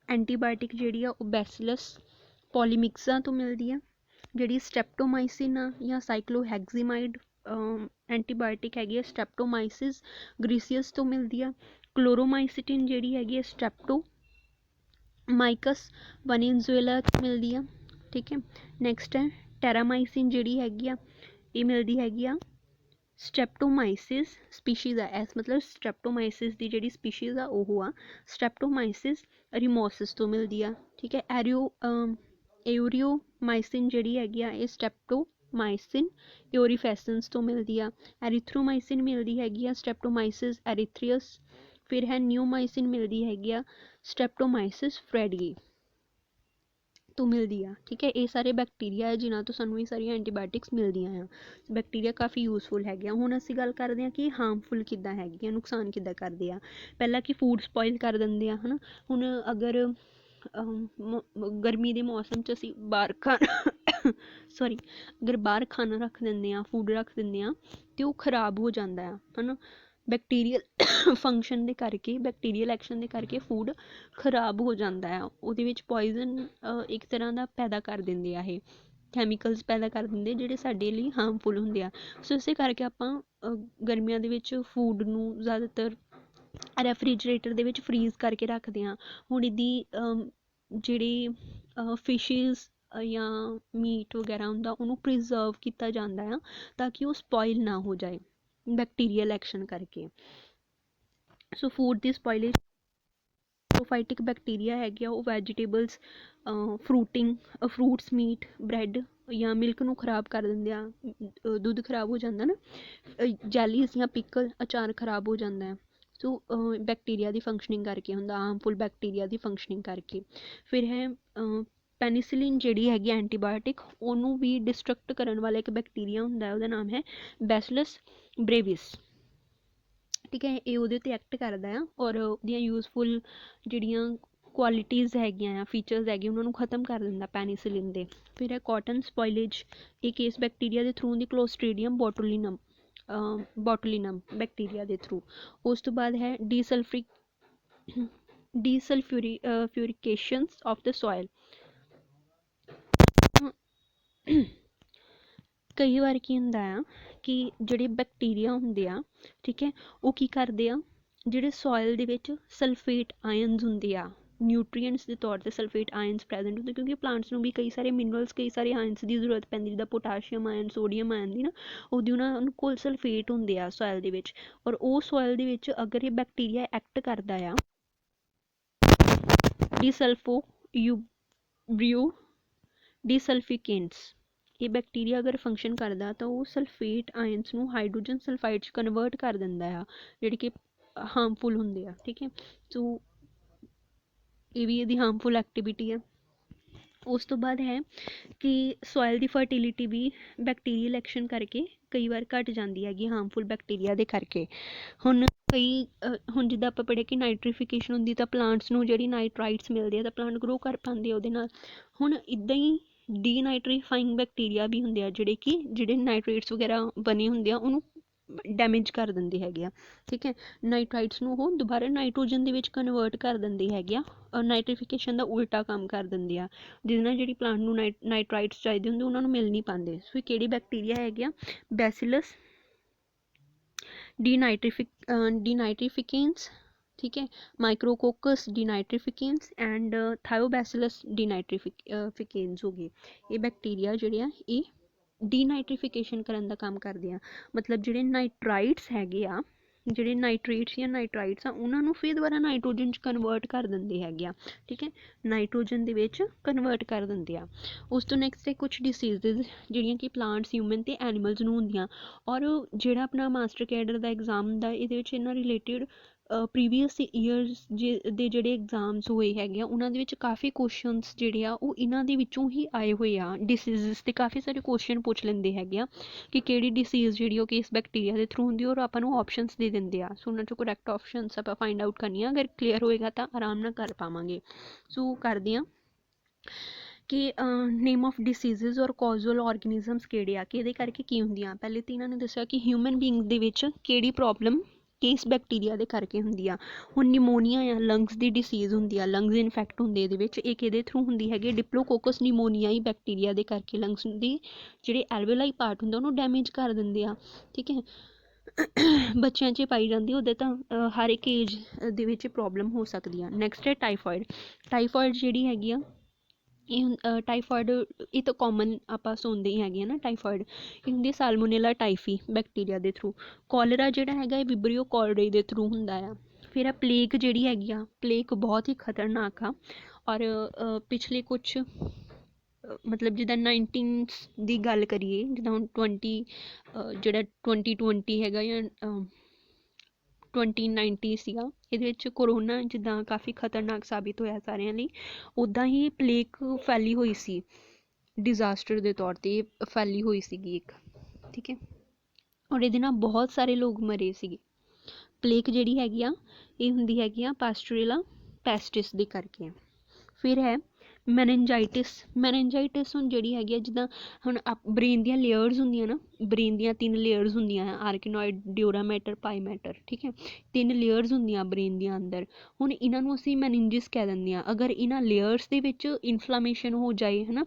ਐਂਟੀਬਾਇਓਟਿਕ ਜਿਹੜੀ ਆ ਉਹ ਬੈਸਿਲਸ ਪੋਲੀਮਿਕਸਾ ਤੋਂ ਮਿਲਦੀ ਆ। ਜਿਹੜੀ ਸਟੈਪਟੋਮਾਈਸਿਨ ਆ ਜਾਂ ਸਾਈਕਲੋਹੈਕਸੀਮਾਈਡ ਐਂਟੀਬਾਇਓਟਿਕ ਹੈਗੀ ਆ, ਸਟੈਪਟੋਮਾਈਸਿਸ ਗ੍ਰੀਸੀਅਸ ਤੋਂ ਮਿਲਦੀ ਆ। ਕਲੋਰੋਮਾਈਸਿਟਿਨ ਜਿਹੜੀ ਹੈਗੀ ਆ ਸਟੈਪਟੋਮਾਈਕਸ ਵੈਨੇਜ਼ੁਏਲਾ ਤੋਂ ਮਿਲਦੀ ਆ, ਠੀਕ ਹੈ। ਨੈਕਸਟ ਹੈ ਟੈਰਾਮਾਈਸਿਨ ਜਿਹੜੀ ਹੈਗੀ ਆ, ਇਹ ਮਿਲਦੀ ਹੈਗੀ ਆ ਸਟੈਪਟੋਮਾਈਸਿਸ ਸਪੀਸ਼ੀਜ਼ ਆ, ਐਸ ਮਤਲਬ ਸਟੈਪਟੋਮਾਈਸਿਸ ਦੀ ਜਿਹੜੀ ਸਪੀਸ਼ੀਜ਼ ਆ ਉਹ ਆ ਸਟੈਪਟੋਮਾਈਸਿਸ ਰਿਮੋਸਿਸ ਤੋਂ ਮਿਲਦੀ ਆ, ਠੀਕ ਹੈ। ਏਓਰੀਓਮਾਈਸਿਨ ਜਿਹੜੀ ਹੈਗੀ ਆ ਇਹ ਸਟੈਪਟੋਮਾਈਸਿਨ ਏਓਰੀਫੈਸੈਂਸ ਤੋਂ ਮਿਲਦੀ ਆ। ਐਰੀਥਰੋਮਾਈਸਿਨ ਮਿਲਦੀ ਹੈਗੀ ਆ ਸਟੈਪਟੋਮਾਈਸਿਸ ਐਰੀਥਰੀਅਸ। ਫਿਰ ਹੈ ਨਿਓਮਾਈਸਿਨ ਮਿਲਦੀ ਹੈਗੀ ਆ ਸਟੈਪਟੋਮਾਈਸਿਸ ਫਰੈਡੀਏ ਤੋਂ ਮਿਲਦੀ ਆ, ਠੀਕ ਹੈ। ਇਹ ਸਾਰੇ ਬੈਕਟੀਰੀਆ ਹੈ ਜਿਨ੍ਹਾਂ ਤੋਂ ਸਾਨੂੰ ਇਹ ਸਾਰੀਆਂ ਐਂਟੀਬਾਇਓਟਿਕਸ ਮਿਲਦੀਆਂ ਆ। ਬੈਕਟੀਰੀਆ ਕਾਫੀ ਯੂਜ਼ਫੁਲ ਹੈਗੇ ਆ। ਹੁਣ ਅਸੀਂ ਗੱਲ ਕਰਦੇ ਹਾਂ ਕਿ ਹਾਰਮਫੁਲ ਕਿੱਦਾਂ ਹੈਗੀਆਂ, ਨੁਕਸਾਨ ਕਿੱਦਾਂ ਕਰਦੇ ਆ। ਪਹਿਲਾਂ ਕਿ ਫੂਡ ਸਪੋਇਲ ਕਰ ਦਿੰਦੇ ਆ, ਹੈ ਨਾ। ਹੁਣ ਅਗਰ ਗਰਮੀ ਦੇ ਮੌਸਮ 'ਚ ਅਸੀਂ ਬਾਹਰ ਅਗਰ ਬਾਹਰ ਖਾਣਾ ਰੱਖ ਦਿੰਦੇ ਹਾਂ, ਫੂਡ ਰੱਖ ਦਿੰਦੇ ਹਾਂ ਅਤੇ ਉਹ ਖ਼ਰਾਬ ਹੋ ਜਾਂਦਾ ਆ, ਹੈ ਨਾ। ਬੈਕਟੀਰੀਅਲ ਫੰਕਸ਼ਨ ਦੇ ਕਰਕੇ, ਬੈਕਟੀਰੀਅਲ ਐਕਸ਼ਨ ਦੇ ਕਰਕੇ ਫੂਡ ਖ਼ਰਾਬ ਹੋ ਜਾਂਦਾ ਆ। ਉਹਦੇ ਵਿੱਚ ਪੋਇਜ਼ਨ ਇੱਕ ਤਰ੍ਹਾਂ ਦਾ ਪੈਦਾ ਕਰ ਦਿੰਦੇ ਆ, ਇਹ ਕੈਮੀਕਲਸ ਪੈਦਾ ਕਰ ਦਿੰਦੇ ਜਿਹੜੇ ਸਾਡੇ ਲਈ ਹਾਰਮਫੁਲ ਹੁੰਦੇ ਆ। ਸੋ ਇਸੇ ਕਰਕੇ ਆਪਾਂ ਗਰਮੀਆਂ ਦੇ ਵਿੱਚ ਫੂਡ ਨੂੰ ਜ਼ਿਆਦਾਤਰ ਰੈਫਰੀਜਰੇਟਰ ਦੇ ਵਿੱਚ ਫਰੀਜ਼ ਕਰਕੇ ਰੱਖਦੇ ਹਾਂ। ਹੁਣ ਇਹਦੀ ਜਿਹੜੀ ਫਿਸ਼ਿਜ਼ ਜਾਂ ਮੀਟ ਵਗੈਰਾ ਹੁੰਦਾ ਉਹਨੂੰ ਪ੍ਰੀਜ਼ਰਵ ਕੀਤਾ ਜਾਂਦਾ ਆ ਤਾਂ ਕਿ ਉਹ ਸਪੋਇਲ ਨਾ ਹੋ ਜਾਏ ਬੈਕਟੀਰੀਅਲ ਐਕਸ਼ਨ ਕਰਕੇ। ਸੋ ਫੂਡ ਦੀ ਸਪੋਇਲੇਜ ਫਾਈਟਿਕ ਬੈਕਟੀਰੀਆ ਹੈਗੇ ਆ ਉਹ ਵੈਜੀਟੇਬਲਸ, ਫਰੂਟਸ, ਮੀਟ, ਬ੍ਰੈਡ ਜਾਂ ਮਿਲਕ ਨੂੰ ਖ਼ਰਾਬ ਕਰ ਦਿੰਦੇ ਆ, ਦੁੱਧ ਖ਼ਰਾਬ ਹੋ ਜਾਂਦਾ ਨਾ, ਜੈਲੀਸ ਜਾਂ ਪਿਕਲ, ਅਚਾਰ ਖ਼ਰਾਬ ਹੋ ਜਾਂਦਾ ਹੈ। ਸੋ ਬੈਕਟੀਰੀਆ ਦੀ ਫੰਕਸ਼ਨਿੰਗ ਕਰਕੇ ਹੁੰਦਾ, ਹਾਰਮਫੁਲ ਬੈਕਟੀਰੀਆ ਦੀ ਫੰਕਸ਼ਨਿੰਗ ਕਰਕੇ। ਫਿਰ ਹੈ ਪੈਨੀਸਿਲਿਨ ਜਿਹੜੀ ਹੈਗੀ ਐਂਟੀਬਾਇਓਟਿਕ, ਉਹਨੂੰ ਵੀ ਡਿਸਟਰਕਟ ਕਰਨ ਵਾਲਾ ਇੱਕ ਬੈਕਟੀਰੀਆ ਹੁੰਦਾ, ਉਹਦਾ ਨਾਮ ਹੈ ਬੈਸਿਲਸ ਬ੍ਰੇਵਿਸ। ਠੀਕ ਹੈ, ਇਹ ਉਹਦੇ 'ਤੇ ਐਕਟ ਕਰਦਾ ਆ ਔਰ ਉਹਦੀਆਂ ਯੂਜ਼ਫੁਲ ਜਿਹੜੀਆਂ ਕੁਆਲਿਟੀਜ਼ ਹੈਗੀਆਂ ਆ, ਫੀਚਰਸ ਹੈਗੇ, ਉਹਨਾਂ ਨੂੰ ਖ਼ਤਮ ਕਰ ਦਿੰਦਾ ਪੈਨੀਸਿਲਿਨ ਦੇ। ਫਿਰ ਹੈ ਕਾਟਨ ਸਪੋਇਲੇਜ, ਇਹ ਕੇਸ ਬੈਕਟੀਰੀਆ ਦੇ ਥਰੂ ਹੁੰਦੀ, ਕਲੋਸਟ੍ਰੀਡੀਅਮ ਬੋਟੁਲਿਨਮ ਬੈਕਟੀਰੀਆ ਦੇ ਥਰੂ। ਉਸ ਤੋਂ ਬਾਅਦ ਹੈ ਡੀਸਲਫਿਊਰੀਕੇਸ਼ਨਸ ਆਫ ਦ ਸੋਇਲ। ਕਈ ਵਾਰ ਕੀ ਹੁੰਦਾ ਆ ਕਿ ਜਿਹੜੇ ਬੈਕਟੀਰੀਆ ਹੁੰਦੇ ਆ, ਠੀਕ ਹੈ, ਉਹ ਕੀ ਕਰਦੇ ਆ, ਜਿਹੜੇ ਸੋਇਲ ਦੇ ਵਿੱਚ ਸਲਫੇਟ ਆਇਨਸ ਹੁੰਦੇ ਆ, ਨਿਊਟਰੀਐਂਟਸ ਦੇ ਤੌਰ 'ਤੇ ਸਲਫੇਟ ਆਇਨਸ ਪ੍ਰੈਜੈਂਟ ਹੁੰਦੇ, ਕਿਉਂਕਿ ਪਲਾਂਟਸ ਨੂੰ ਵੀ ਕਈ ਸਾਰੇ ਮਿਨਰਲਸ, ਕਈ ਸਾਰੇ ਆਇਨਸ ਦੀ ਜ਼ਰੂਰਤ ਪੈਂਦੀ, ਜਿੱਦਾਂ ਪੋਟਾਸ਼ੀਅਮ ਆਇਨ, ਸੋਡੀਅਮ ਆਇਨ ਦੀ ਨਾ, ਉਹਦੀ ਉਹਨਾਂ ਕੋਲ ਸਲਫੇਟ ਹੁੰਦੇ ਆ ਸੋਇਲ ਦੇ ਵਿੱਚ। ਔਰ ਉਹ ਸੋਇਲ ਦੇ ਵਿੱਚ ਅਗਰ ਇਹ ਬੈਕਟੀਰੀਆ ਐਕਟ ਕਰਦਾ ਆ, ਡੀਸਲਫੀਕੇਂਟਸ, ਇਹ ਬੈਕਟੀਰੀਆ ਅਗਰ ਫੰਕਸ਼ਨ ਕਰਦਾ ਤਾਂ ਉਹ ਸਲਫੇਟ ਆਇਨਸ ਨੂੰ ਹਾਈਡਰੋਜਨ ਸਲਫਾਈਡ 'ਚ ਕਨਵਰਟ ਕਰ ਦਿੰਦਾ ਆ, ਜਿਹੜੇ ਕਿ ਹਾਰਮਫੁਲ ਹੁੰਦੇ ਆ। ਠੀਕ ਹੈ, ਸੋ ਇਹ ਵੀ ਇਹਦੀ ਹਾਰਮਫੁਲ ਐਕਟੀਵਿਟੀ ਹੈ। ਉਸ ਤੋਂ ਬਾਅਦ ਹੈ ਕਿ ਸੋਇਲ ਦੀ ਫਰਟੀਲਿਟੀ ਵੀ ਬੈਕਟੀਰੀਅਲ ਐਕਸ਼ਨ ਕਰਕੇ ਕਈ ਵਾਰ ਘੱਟ ਜਾਂਦੀ ਹੈਗੀ, ਹਾਰਮਫੁਲ ਬੈਕਟੀਰੀਆ ਦੇ ਕਰਕੇ। ਹੁਣ ਜਿੱਦਾਂ ਆਪਾਂ ਪੜ੍ਹਿਆ ਕਿ ਨਾਈਟ੍ਰੀਫਿਕੇਸ਼ਨ ਹੁੰਦੀ ਤਾਂ ਪਲਾਂਟਸ ਨੂੰ ਜਿਹੜੀ ਨਾਈਟਰਾਈਟਸ ਮਿਲਦੇ ਆ ਤਾਂ ਪਲਾਂਟ ਗਰੋ ਕਰ ਪਾਉਂਦੇ ਉਹਦੇ ਨਾਲ। ਹੁਣ ਇੱਦਾਂ ਹੀ ਡੀਨਾਈਟ੍ਰੀਫਾਈਂਗ ਬੈਕਟੀਰੀਆ ਵੀ ਹੁੰਦੇ ਆ, ਜਿਹੜੇ ਨਾਈਟ੍ਰੇਟਸ ਵਗੈਰਾ ਬਣੇ ਹੁੰਦੇ ਆ ਉਹਨੂੰ ਡੈਮੇਜ ਕਰ ਦਿੰਦੇ ਹੈਗੇ ਆ। ਠੀਕ ਹੈ, ਨਾਈਟਰਾਈਟਸ ਨੂੰ ਉਹ ਦੁਬਾਰਾ ਨਾਈਟ੍ਰੋਜਨ ਦੇ ਵਿੱਚ ਕਨਵਰਟ ਕਰ ਦਿੰਦੇ ਹੈਗੇ ਆ, ਔਰ ਨਾਈਟ੍ਰੀਫਿਕੇਸ਼ਨ ਦਾ ਉਲਟਾ ਕੰਮ ਕਰ ਦਿੰਦੇ ਆ, ਜਿਹਦੇ ਨਾਲ ਜਿਹੜੀ ਪਲਾਂਟ ਨੂੰ ਨਾਈਟਰਾਈਟਸ ਚਾਹੀਦੇ ਹੁੰਦੇ ਉਹਨਾਂ ਨੂੰ ਮਿਲ ਨਹੀਂ ਪਾਉਂਦੇ। ਸੋ ਕਿਹੜੀ ਬੈਕਟੀਰੀਆ ਹੈਗੇ ਆ, ਬੈਸਿਲਸ ਡੀਨਾਈਟ੍ਰੀਫਿਕੇਂਸ, ਠੀਕ ਹੈ, ਮਾਈਕਰੋਕੋਕਸ ਡੀਨਾਈਟ੍ਰੀਫਿਕੇਂਸ ਐਂਡ ਥਾਇਓਬੈਸਿਲਸ ਡੀਨਾਈਟ੍ਰੀਫਿਕੇਂਸ ਹੋ ਗਏ। ਇਹ ਬੈਕਟੀਰੀਆ ਜਿਹੜੇ ਆ ਇਹ ਡੀਨਾਈਟ੍ਰੀਫਿਕੇਸ਼ਨ ਕਰਨ ਦਾ ਕੰਮ ਕਰਦੇ ਆ, ਮਤਲਬ ਜਿਹੜੇ ਨਾਈਟਰਾਈਟਸ ਹੈਗੇ ਆ, ਜਿਹੜੇ ਨਾਈਟ੍ਰੇਟਸ ਜਾਂ ਨਾਈਟਰਾਈਟਸ ਆ, ਉਹਨਾਂ ਨੂੰ ਫਿਰ ਦੁਬਾਰਾ ਨਾਈਟ੍ਰੋਜਨ 'ਚ ਕਨਵਰਟ ਕਰ ਦਿੰਦੇ ਹੈਗੇ ਆ। ਠੀਕ ਹੈ, ਨਾਈਟ੍ਰੋਜਨ ਦੇ ਵਿੱਚ ਕਨਵਰਟ ਕਰ ਦਿੰਦੇ ਆ। ਉਸ ਤੋਂ ਨੈਕਸਟ ਹੈ ਕੁਛ ਡਿਸੀਜ਼ਜ਼ ਜਿਹੜੀਆਂ ਕਿ ਪਲਾਂਟਸ, ਹਿਊਮਨ ਅਤੇ ਐਨੀਮਲਸ ਨੂੰ ਹੁੰਦੀਆਂ। ਔਰ ਜਿਹੜਾ ਆਪਣਾ ਮਾਸਟਰ ਕੈਡਰ ਦਾ ਐਗਜ਼ਾਮ ਹੁੰਦਾ, ਇਹਦੇ ਵਿੱਚ ਇਹਨਾਂ ਰਿਲੇਟਿਡ ਪ੍ਰੀਵੀਅਸ ਈਅਰਸ ਦੇ ਜਿਹੜੇ ਐਗਜ਼ਾਮਸ ਹੋਏ ਹੈਗੇ ਆ, ਉਹਨਾਂ ਦੇ ਵਿੱਚ ਕਾਫੀ ਕੁਸ਼ਚਨਸ ਜਿਹੜੇ ਆ ਉਹ ਇਹਨਾਂ ਦੇ ਵਿੱਚੋਂ ਹੀ ਆਏ ਹੋਏ ਆ। ਡਿਸੀਜ਼ਜ਼ 'ਤੇ ਕਾਫੀ ਸਾਰੇ ਕੁਸ਼ਚਨ ਪੁੱਛ ਲੈਂਦੇ ਹੈਗੇ ਆ ਕਿ ਕਿਹੜੀ ਡਿਸੀਜ਼ ਜਿਹੜੀ ਉਹ ਕਿਸ ਬੈਕਟੀਰੀਆ ਦੇ ਥਰੂ ਹੁੰਦੀ, ਔਰ ਆਪਾਂ ਨੂੰ ਆਪਸ਼ਨਸ ਦੇ ਦਿੰਦੇ ਆ। ਸੋ ਉਹਨਾਂ 'ਚੋਂ ਕਰੈਕਟ ਆਪਸ਼ਨਸ ਆਪਾਂ ਫਾਈਂਡ ਆਊਟ ਕਰਨੀਆਂ, ਅਗਰ ਕਲੀਅਰ ਹੋਏਗਾ ਤਾਂ ਆਰਾਮ ਨਾਲ ਕਰ ਪਾਵਾਂਗੇ। ਸੋ ਕਰਦੇ ਹਾਂ ਕਿ ਨੇਮ ਆਫ ਡਿਸੀਜ਼ਜ਼ ਔਰ ਕੌਜ਼ਲ ਔਰਗੈਨਿਜ਼ਮਸ ਕਿਹੜੇ ਆ, ਕਿ ਇਹਦੇ ਕਰਕੇ ਕੀ ਹੁੰਦੀਆਂ। ਪਹਿਲੇ ਤਾਂ ਇਹਨਾਂ ਨੇ ਦੱਸਿਆ ਕਿ ਹਿਊਮਨ ਬੀਇੰਗ ਦੇ ਵਿੱਚ ਕਿਹੜੀ ਪ੍ਰੋਬਲਮ ਕਿਸ ਬੈਕਟੀਰੀਆ ਦੇ ਕਰਕੇ ਹੁੰਦੀ ਆ। ਹੁਣ ਨਿਮੋਨੀਆ ਆ, ਲੰਗਸ ਦੀ ਡਿਸੀਜ਼ ਹੁੰਦੀ ਆ, ਲੰਗਸ ਇਨਫੈਕਟ ਹੁੰਦੇ ਇਹਦੇ ਵਿੱਚ, ਇਹ ਕਿਹਦੇ ਥਰੂ ਹੁੰਦੀ ਹੈਗੀ, ਡਿਪਲੋਕੋਕਸ ਨਿਮੋਨੀਆ ਹੀ ਬੈਕਟੀਰੀਆ ਦੇ ਕਰਕੇ ਲੰਗਸ ਦੀ ਜਿਹੜੇ ਐਲਵੇਓਲਾਈ ਪਾਰਟ ਹੁੰਦਾ ਉਹਨੂੰ ਡੈਮੇਜ ਕਰ ਦਿੰਦੇ ਆ। ਠੀਕ ਹੈ, ਬੱਚਿਆਂ 'ਚ ਪਾਈ ਜਾਂਦੀ, ਉਹਦੇ ਤਾਂ ਹਰ ਇੱਕ ਏਜ ਦੇ ਵਿੱਚ ਪ੍ਰੋਬਲਮ ਹੋ ਸਕਦੀ ਆ। ਨੈਕਸਟ ਹੈ ਟਾਈਫਾਇਡ ਜਿਹੜੀ ਹੈਗੀ ਆ, ਇਹ ਟਾਈਫਾਇਡ ਇਹ ਤਾਂ ਕਾਮਨ ਆਪਾਂ ਸੁਣਦੇ ਹੀ ਹੈਗੇ ਆ ਨਾ, ਟਾਈਫਾਇਡ ਇਹ ਹੁੰਦੀ ਸਾਲਮੋਨੇਲਾ ਟਾਈਫੀ ਬੈਕਟੀਰੀਆ ਦੇ ਥਰੂ। ਕੋਲਰਾ ਜਿਹੜਾ ਹੈਗਾ ਇਹ ਵਿਬਰੀਓ ਕੌਲਰੇ ਦੇ ਥਰੂ ਹੁੰਦਾ ਆ। ਫਿਰ ਆ ਪਲੇਗ ਜਿਹੜੀ ਹੈਗੀ ਆ, ਪਲੇਗ ਬਹੁਤ ਹੀ ਖਤਰਨਾਕ ਆ। ਔਰ ਪਿਛਲੇ ਕੁਛ ਮਤਲਬ ਜਿੱਦਾਂ 19 ਦੀ ਗੱਲ ਕਰੀਏ, ਜਿੱਦਾਂ ਹੁਣ 2020 ਹੈਗਾ ਜਾਂ 2019 ਸੀਗਾ, ਇਹਦੇ ਵਿੱਚ ਕਰੋਨਾ ਜਿੱਦਾਂ ਕਾਫੀ ਖਤਰਨਾਕ ਸਾਬਿਤ ਹੋਇਆ ਸਾਰਿਆਂ ਲਈ, ਉੱਦਾਂ ਹੀ ਪਲੇਗ ਫੈਲੀ ਹੋਈ ਸੀ, ਡਿਜ਼ਾਸਟਰ ਦੇ ਤੌਰ 'ਤੇ ਫੈਲੀ ਹੋਈ ਸੀਗੀ ਇੱਕ। ਠੀਕ ਹੈ, ਔਰ ਇਹਦੇ ਨਾਲ ਬਹੁਤ ਸਾਰੇ ਲੋਕ ਮਰੇ ਸੀਗੇ। ਪਲੇਗ ਜਿਹੜੀ ਹੈਗੀ ਆ ਇਹ ਹੁੰਦੀ ਹੈਗੀ ਆ ਪਾਸਟੋਰੇਲਾ ਪੈਸਟਿਸ ਦੇ ਕਰਕੇ। ਫਿਰ ਹੈ ਮੈਨੇਂਜਾਈਟਿਸ ਹੁਣ ਜਿਹੜੀ ਹੈਗੀ ਆ, ਜਿੱਦਾਂ ਹੁਣ ਬ੍ਰੇਨ ਦੀਆਂ ਲੇਅਰਸ ਹੁੰਦੀਆਂ ਨਾ, ਬ੍ਰੇਨ ਦੀਆਂ 3 ਲੇਅਰਸ ਹੁੰਦੀਆਂ ਆ, ਆਰਕੀਨੋਇਡ, ਡਿਊਰਾ ਮੈਟਰ, ਪਾਈ ਮੈਟਰ। ਠੀਕ ਹੈ, 3 ਲੇਅਰਸ ਹੁੰਦੀਆਂ ਬ੍ਰੇਨ ਦੀਆਂ ਅੰਦਰ। ਹੁਣ ਇਹਨਾਂ ਨੂੰ ਅਸੀਂ ਮੈਨਿੰਜਿਸ ਕਹਿ ਦਿੰਦੇ ਹਾਂ। ਅਗਰ ਇਹਨਾਂ ਲੇਅਰਸ ਦੇ ਵਿੱਚ ਇਨਫਲਾਮੇਸ਼ਨ ਹੋ ਜਾਏ, ਹੈ ਨਾ,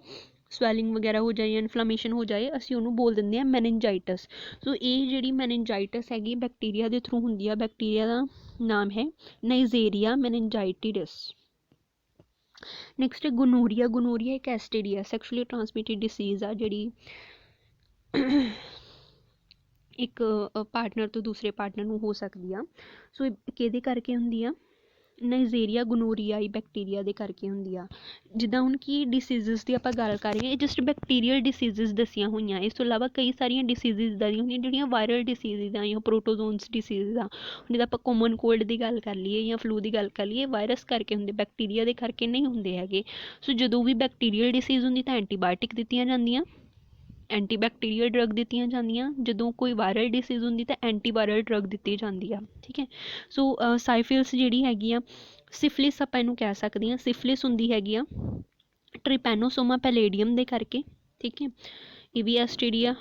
ਸਵੈਲਿੰਗ ਵਗੈਰਾ ਹੋ ਜਾਏ, ਇਨਫਲਾਮੇਸ਼ਨ ਹੋ ਜਾਏ, ਅਸੀਂ ਉਹਨੂੰ ਬੋਲ ਦਿੰਦੇ ਹਾਂ ਮੈਨਿੰਜਾਈਟਿਸ। ਸੋ ਇਹ ਜਿਹੜੀ ਮੈਨਿੰਜਾਈਟਿਸ ਹੈਗੀ ਬੈਕਟੀਰੀਆ ਦੇ ਥਰੂ ਹੁੰਦੀ ਆ। ਬੈਕਟੀਰੀਆ ਦਾ ਨਾਮ ਹੈ ਨਾਈਜੇਰੀਆ ਮੈਨਿੰਜਾਈਟਿਡਿਸ। ਨੈਕਸਟ ਹੈ ਗੋਨੋਰੀਆ ਇੱਕ ਐਸਟੀਡੀ, ਸੈਕਸ਼ੂਅਲੀ ਟਰਾਂਸਮਿਟਡ ਡਿਸੀਜ਼ ਆ, ਜਿਹੜੀ ਇੱਕ ਪਾਰਟਨਰ ਤੋਂ ਦੂਸਰੇ ਪਾਰਟਨਰ ਨੂੰ ਹੋ ਸਕਦੀ ਆ। ਸੋ ਕਿਹਦੇ ਕਰਕੇ ਹੁੰਦੀ ਆ, ਨਾਈਜੀਰੀਆ ਗਨੋਰੀਆਈ ਬੈਕਟੀਰੀਆ ਦੇ ਕਰਕੇ ਹੁੰਦੀ ਆ। ਜਿੱਦਾਂ ਹੁਣ ਕਿ ਡਿਸੀਜ਼ਸ ਦੀ ਆਪਾਂ ਗੱਲ ਕਰ ਰਹੇ ਹਾਂ, ਇਹ ਜਸਟ ਬੈਕਟੀਰੀਅਲ ਡਿਸੀਜ਼ਸ ਦੱਸੀਆਂ ਹੋਈਆਂ। ਇਸ ਤੋਂ ਇਲਾਵਾ ਕਈ ਸਾਰੀਆਂ ਡਿਸੀਜ਼ਸ ਇੱਦਾਂ ਦੀਆਂ ਹੁੰਦੀਆਂ ਜਿਹੜੀਆਂ ਵਾਇਰਲ ਡਿਸੀਜ਼ਸ ਆ ਜਾਂ ਪ੍ਰੋਟੋਜ਼ੋਨਸ ਡਿਸੀਜ਼ ਆ। ਜਿੱਦਾਂ ਆਪਾਂ ਕਾਮਨ ਕੋਲਡ ਦੀ ਗੱਲ ਕਰ ਲਈਏ ਜਾਂ ਫਲੂ ਦੀ ਗੱਲ ਕਰ ਲਈਏ, ਵਾਇਰਸ ਕਰਕੇ ਹੁੰਦੇ, ਬੈਕਟੀਰੀਆ ਦੇ ਕਰਕੇ ਨਹੀਂ ਹੁੰਦੇ ਹੈਗੇ। ਸੋ ਜਦੋਂ ਵੀ ਬੈਕਟੀਰੀਅਲ ਡਿਸੀਜ਼ ਹੁੰਦੀ ਤਾਂ ਐਂਟੀਬਾਇਓਟਿਕ ਦਿੱਤੀਆਂ ਜਾਂਦੀਆਂ, ਐਂਟੀਬੈਕਟੀਰੀਅਲ ਡਰੱਗ ਦਿੱਤੀਆਂ ਜਾਂਦੀਆਂ। ਜਦੋਂ ਕੋਈ ਵਾਇਰਲ ਡਿਸੀਜ਼ ਹੁੰਦੀ ਤਾਂ ਐਂਟੀਵਾਇਰਲ ਡਰੱਗ ਦਿੱਤੀ ਜਾਂਦੀ ਆ। ਠੀਕ ਹੈ। ਸੋ ਸਾਈਫਿਲਿਸ ਜਿਹੜੀ ਹੈਗੀ ਆ, ਸਿਫਲਿਸ ਆਪਾਂ ਇਹਨੂੰ ਕਹਿ ਸਕਦੇ ਹਾਂ। ਸਿਫਲਿਸ ਹੁੰਦੀ ਹੈਗੀ ਆ ਟ੍ਰਿਪੈਨੋਸੋਮਾ ਪੈਲੇਡੀਅਮ ਦੇ ਕਰਕੇ। ਠੀਕ ਹੈ। ਇਹ ਵੀ ਐਸਟੀਡੀ ਆ,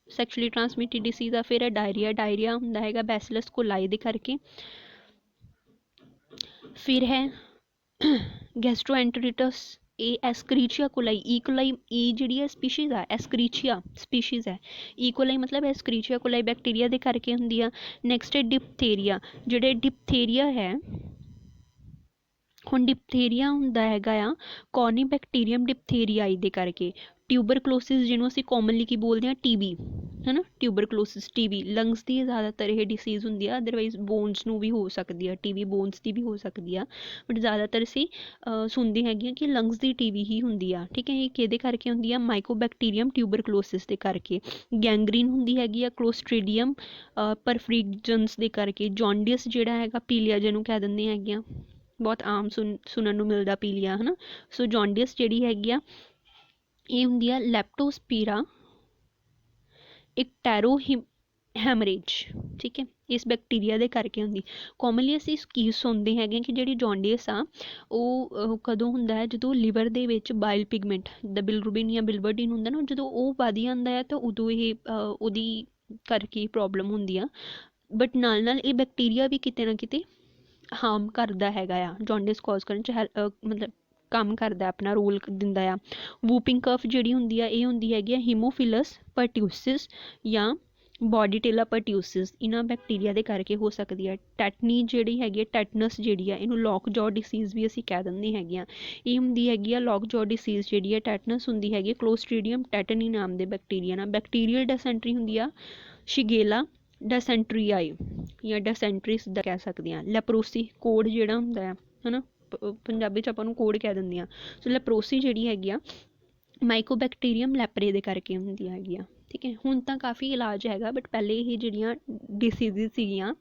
ਸੈਕਸ਼ੂਅਲੀ ਟਰਾਂਸਮਿਟਡ ਡਿਸੀਜ਼ ਆ। ਫਿਰ ਡਾਇਰੀਆ, ਡਾਇਰੀਆ ਹੁੰਦਾ ਹੈਗਾ ਬੈਸਿਲਸ ਕੋਲਾਈ ਦੇ ਕਰਕੇ। ਫਿਰ ਹੈ ਗੈਸਟ੍ਰੋਐਂਟਰੀਟਸ, ਇਹ ਐਸਕਰੀਚੀਆ ਕੋਲਾਈ। ਈ ਕੋਲਾਈ, ਇਹ ਜਿਹੜੀ ਹੈ ਸਪੀਸ਼ੀਜ਼ ਆ, ਐਸਕਰੀਚੀਆ ਸਪੀਸ਼ੀਜ਼ ਹੈ। ਈ ਕੋਲਾਈ ਮਤਲਬ ਐਸਕਰੀਚੀਆ ਕੋਲਾਈ ਬੈਕਟੀਰੀਆ ਦੇ ਕਰਕੇ ਹੁੰਦੀ ਆ। ਨੈਕਸਟ ਹੈ ਡਿਪਥੇਰੀਆ। ਜਿਹੜੇ ਡਿਪਥੇਰੀਆ ਹੈ, ਹੁਣ ਡਿਪਥੇਰੀਆ ਹੁੰਦਾ ਹੈਗਾ ਆ ਕੌਰਨੀ ਬੈਕਟੀਰੀਅਮ ਡਿਪਥੇਰੀਆਈ ਦੇ ਕਰਕੇ। ਟਿਊਬਰਕਲੋਸਿਸ ਜਿਹਨੂੰ ਅਸੀਂ ਕਾਮਨਲੀ ਕੀ ਬੋਲਦੇ ਹਾਂ, ਟੀਬੀ, ਹੈ ਨਾ। ਟਿਊਬਰਕਲੋਸਿਸ, ਟੀਬੀ ਲੰਗਸ ਦੀ ਜ਼ਿਆਦਾਤਰ ਇਹ ਡਿਸੀਜ਼ ਹੁੰਦੀ ਆ। ਅਦਰਵਾਈਜ਼ ਬੋਨਸ ਨੂੰ ਵੀ ਹੋ ਸਕਦੀ ਆ ਟੀਬੀ, ਬੋਨਸ ਦੀ ਵੀ ਹੋ ਸਕਦੀ ਆ, ਬਟ ਜ਼ਿਆਦਾਤਰ ਅਸੀਂ ਸੁਣਦੇ ਹੈਗੇ ਹਾਂ ਕਿ ਲੰਗਸ ਦੀ ਟੀਬੀ ਹੀ ਹੁੰਦੀ ਆ। ਠੀਕ ਹੈ। ਇਹ ਕਿਹਦੇ ਕਰਕੇ ਹੁੰਦੀ ਆ, ਮਾਈਕੋਬੈਕਟੀਰੀਅਮ ਟਿਊਬਰਕਲੋਸਿਸ ਦੇ ਕਰਕੇ। ਗੈਂਗਰੀਨ ਹੁੰਦੀ ਹੈਗੀ ਆ ਕਲੋਸਟ੍ਰੀਡੀਅਮ ਪਰਫਰੀਜਨਸ ਦੇ ਕਰਕੇ। ਜੌਂਡਿਸ ਜਿਹੜਾ ਹੈਗਾ, ਪੀਲੀਆ ਜਿਹਨੂੰ ਕਹਿ ਦਿੰਦੇ ਹੈਗੇ ਆ, ਬਹੁਤ ਆਮ ਸੁਣਨ ਨੂੰ ਮਿਲਦਾ ਪੀਲੀਆ, ਹੈ ਨਾ। ਸੋ ਜੌਂਡਿਸ ਜਿਹੜੀ ਹੈਗੀ ਆ, ਇਹ ਹੁੰਦੀ ਆ ਲੈਪਟੋਸਪੀਰਾ ਇਕਟੈਰੋ ਹੈਮਰੇਜ। ਠੀਕ ਹੈ। ਇਸ ਬੈਕਟੀਰੀਆ ਦੇ ਕਰਕੇ ਹੁੰਦੀ। ਕਾਮਨਲੀ ਅਸੀਂ ਕੀ ਸੁਣਦੇ ਹੈਗੇ ਕਿ ਜਿਹੜੀ ਜੌਂਡਿਸ ਆ ਉਹ ਕਦੋਂ ਹੁੰਦਾ ਹੈ, ਜਦੋਂ ਲਿਵਰ ਦੇ ਵਿੱਚ ਬਾਈਲ ਪਿਗਮੈਂਟ ਜਿੱਦਾਂ ਬਿਲਰੂਬਿਨ ਜਾਂ ਬਿਲਵਰਡਿਨ ਹੁੰਦਾ ਨਾ, ਜਦੋਂ ਉਹ ਵਧ ਜਾਂਦਾ ਹੈ ਤਾਂ ਉਦੋਂ ਇਹ ਉਹਦੀ ਕਰਕੇ ਪ੍ਰੋਬਲਮ ਹੁੰਦੀ ਆ। ਬਟ ਨਾਲ ਨਾਲ ਇਹ ਬੈਕਟੀਰੀਆ ਵੀ ਕਿਤੇ ਨਾ ਕਿਤੇ ਹਾਰਮ ਕਰਦਾ ਹੈਗਾ ਆ, ਜੌਂਡਿਸ ਕਾਜ਼ ਕਰਨ 'ਚ ਮਤਲਬ ਕੰਮ ਕਰਦਾ, ਆਪਣਾ ਰੋਲ ਦਿੰਦਾ ਆ। ਵੂਪਿੰਗ ਕਫ ਜਿਹੜੀ ਹੁੰਦੀ ਆ, ਇਹ ਹੁੰਦੀ ਹੈਗੀ ਆ ਹੀਮੋਫਿਲਸ ਪਰਟਿਊਸਿਸ ਜਾਂ ਬੋਡੀਟੇਲਾ ਪਰਟਿਊਸਿਸ। ਇਹਨਾਂ ਬੈਕਟੀਰੀਆ ਦੇ ਕਰਕੇ ਹੋ ਸਕਦੀ ਹੈ। ਟੈਟਨੀ ਜਿਹੜੀ ਹੈਗੀ ਹੈ, ਟੈਟਨਸ ਜਿਹੜੀ ਆ, ਇਹਨੂੰ ਲੌਕ ਜੌ ਡਿਸੀਜ਼ ਵੀ ਅਸੀਂ ਕਹਿ ਦਿੰਦੇ ਹੈਗੇ ਆ। ਇਹ ਹੁੰਦੀ ਹੈਗੀ ਆ ਲੌਕ ਜੌ ਡਿਸੀਜ਼ ਜਿਹੜੀ ਹੈ। ਟੈਟਨਸ ਹੁੰਦੀ ਹੈਗੀ ਕਲੋਸਟ੍ਰੀਡੀਅਮ ਟੈਟਨੀ ਨਾਮ ਦੇ ਬੈਕਟੀਰੀਆ ਨਾਲ। ਬੈਕਟੀਰੀਅਲ ਡੈਸੈਂਟਰੀ ਹੁੰਦੀ ਆ ਸ਼ਿਗੇਲਾ ਡੈਸੈਂਟਰੀਆਈ ਜਾਂ ਡੈਸੈਂਟਰੀ ਸਿੱਧਾ ਕਹਿ ਸਕਦੇ ਹਾਂ। ਲੈਪਰੋਸੀ ਕੋਡ ਜਿਹੜਾ ਹੁੰਦਾ ਆ, ਹੈ ਨਾ, ਪੰਜਾਬੀ 'ਚ ਆਪਾਂ ਉਹਨੂੰ ਕੋਡ ਕਹਿ ਦਿੰਦੇ ਹਾਂ। ਸੋ ਲੈਪਰੋਸੀ ਜਿਹੜੀ ਹੈਗੀ ਆ ਮਾਈਕੋਬੈਕਟੀਰੀਅਮ ਲੈਪਰੇ ਦੇ ਕਰਕੇ ਹੁੰਦੀ ਹੈਗੀ ਆ। ਠੀਕ ਹੈ। ਹੁਣ ਤਾਂ ਕਾਫੀ ਇਲਾਜ ਹੈਗਾ, ਬਟ ਪਹਿਲੇ ਇਹ ਜਿਹੜੀਆਂ ਡਿਸੀਜ਼ਿਸ ਸੀਗੀਆਂ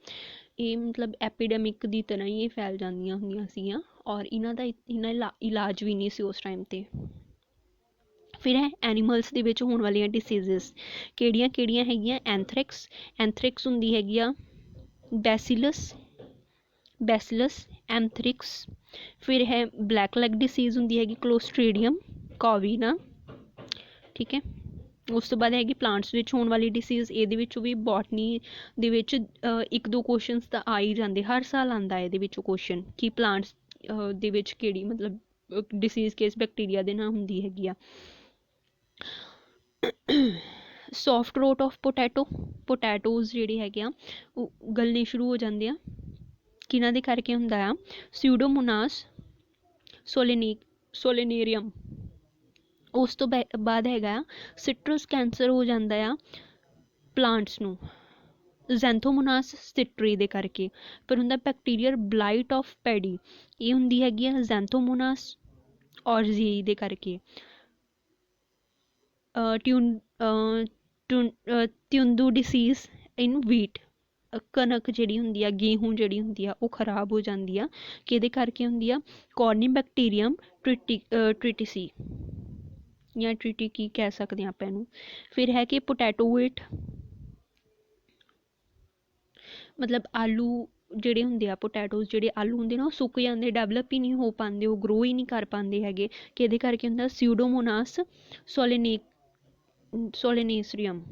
ਇਹ ਮਤਲਬ ਐਪੀਡੈਮਿਕ ਦੀ ਤਰ੍ਹਾਂ ਹੀ ਇਹ ਫੈਲ ਜਾਂਦੀਆਂ ਹੁੰਦੀਆਂ ਸੀਗੀਆਂ, ਔਰ ਇਹਨਾਂ ਦਾ ਇਲਾਜ ਵੀ ਨਹੀਂ ਸੀ ਉਸ ਟਾਈਮ 'ਤੇ। ਫਿਰ ਹੈ ਐਨੀਮਲਸ ਦੇ ਵਿੱਚ ਹੋਣ ਵਾਲੀਆਂ ਡਿਸੀਜ਼ਿਸ ਕਿਹੜੀਆਂ ਕਿਹੜੀਆਂ ਹੈਗੀਆਂ। ਐਂਥਰੈਕਸ, ਐਂਥਰੈਕਸ ਹੁੰਦੀ ਹੈਗੀ ਆ ਬੈਸਿਲਸ ਐਂਥਰਿਕਸ। ਫਿਰ ਹੈ ਬਲੈਕ ਲੈਗ ਡਿਸੀਜ਼ ਹੁੰਦੀ ਹੈਗੀ ਕਲੋਸਟ੍ਰੀਡੀਅਮ ਕੋਵੀਨਾ। ਠੀਕ ਹੈ। ਉਸ ਤੋਂ ਬਾਅਦ ਹੈਗੀ ਪਲਾਂਟਸ ਵਿੱਚ ਹੋਣ ਵਾਲੀ ਡਿਸੀਜ਼। ਇਹਦੇ ਵਿੱਚੋਂ ਵੀ ਬੋਟਨੀ ਦੇ ਵਿੱਚ 1-2 ਕੁਐਸਚਨਸ ਤਾਂ ਆ ਹੀ ਜਾਂਦੇ, ਹਰ ਸਾਲ ਆਉਂਦਾ ਇਹਦੇ ਵਿੱਚੋਂ ਕੁਐਸਚਨ ਕਿ ਪਲਾਂਟਸ ਦੇ ਵਿੱਚ ਕਿਹੜੀ ਮਤਲਬ ਡਿਸੀਜ਼ ਕਿਸ ਬੈਕਟੀਰੀਆ ਦੇ ਨਾਲ ਹੁੰਦੀ ਹੈਗੀ ਆ। ਸੌਫਟ ਰੋਟ ਆਫ ਪੋਟੈਟੋਜ਼ ਜਿਹੜੇ ਹੈਗੇ ਆ ਉਹ ਗਲਣੇ ਸ਼ੁਰੂ ਹੋ ਜਾਂਦੇ ਆ। ਕਿਹਨਾਂ ਦੇ ਕਰਕੇ ਹੁੰਦਾ ਆ, ਸਿਊਡੋਮੋਨਾਸ ਸੋਲੇਨੇਰੀਅਮ। ਉਸ ਤੋਂ ਬਾਅਦ ਹੈਗਾ ਆ ਸਿਟਰਸ ਕੈਂਸਰ ਹੋ ਜਾਂਦਾ ਆ ਪਲਾਂਟਸ ਨੂੰ, ਜ਼ੈਂਥੋਮੋਨਾਸ ਸਿਟਰੀ ਦੇ ਕਰਕੇ। ਪਰ ਹੁੰਦਾ ਬੈਕਟੀਰੀਅਲ ਬਲਾਈਟ ਆਫ ਪੈਡੀ, ਇਹ ਹੁੰਦੀ ਹੈਗੀ ਆ ਜ਼ੈਂਥੋਮੋਨਾਸ ਔਰਜ਼ੀ ਦੇ ਕਰਕੇ। ਤਿਉਂਦੂ ਡਿਸੀਜ਼ ਇਨ ਵੀਟ, ਕਣਕ ਜਿਹੜੀ ਹੁੰਦੀ ਆ, ਗੇਹੂੰ ਜਿਹੜੀ ਹੁੰਦੀ ਆ ਉਹ ਖਰਾਬ ਹੋ ਜਾਂਦੀ ਆ। ਕਿਹਦੇ ਕਰਕੇ ਹੁੰਦੀ ਆ, ਕੌਰਨੀ ਬੈਕਟੀਰੀਅਮ ਟ੍ਰਿਟੀਸੀ ਜਾਂ ਟ੍ਰਿਟੀ ਕੀ ਕਹਿ ਸਕਦੇ ਹਾਂ ਆਪਾਂ ਇਹਨੂੰ। ਫਿਰ ਹੈ ਕਿ ਪੋਟੈਟੋ ਵਿਟ, ਮਤਲਬ ਆਲੂ ਜਿਹੜੇ ਹੁੰਦੇ ਆ, ਪੋਟੈਟੋਜ਼ ਜਿਹੜੇ ਆਲੂ ਹੁੰਦੇ ਨਾ ਉਹ ਸੁੱਕ ਜਾਂਦੇ, ਡੈਵਲਪ ਹੀ ਨਹੀਂ ਹੋ ਪਾਉਂਦੇ, ਉਹ ਗਰੋ ਹੀ ਨਹੀਂ ਕਰ ਪਾਉਂਦੇ ਹੈਗੇ। ਕਿਹਦੇ ਕਰਕੇ ਹੁੰਦਾ, ਸਿਊਡੋਮੋਨਾਸ ਸੋਲੇਨੇਰੀਅਮ।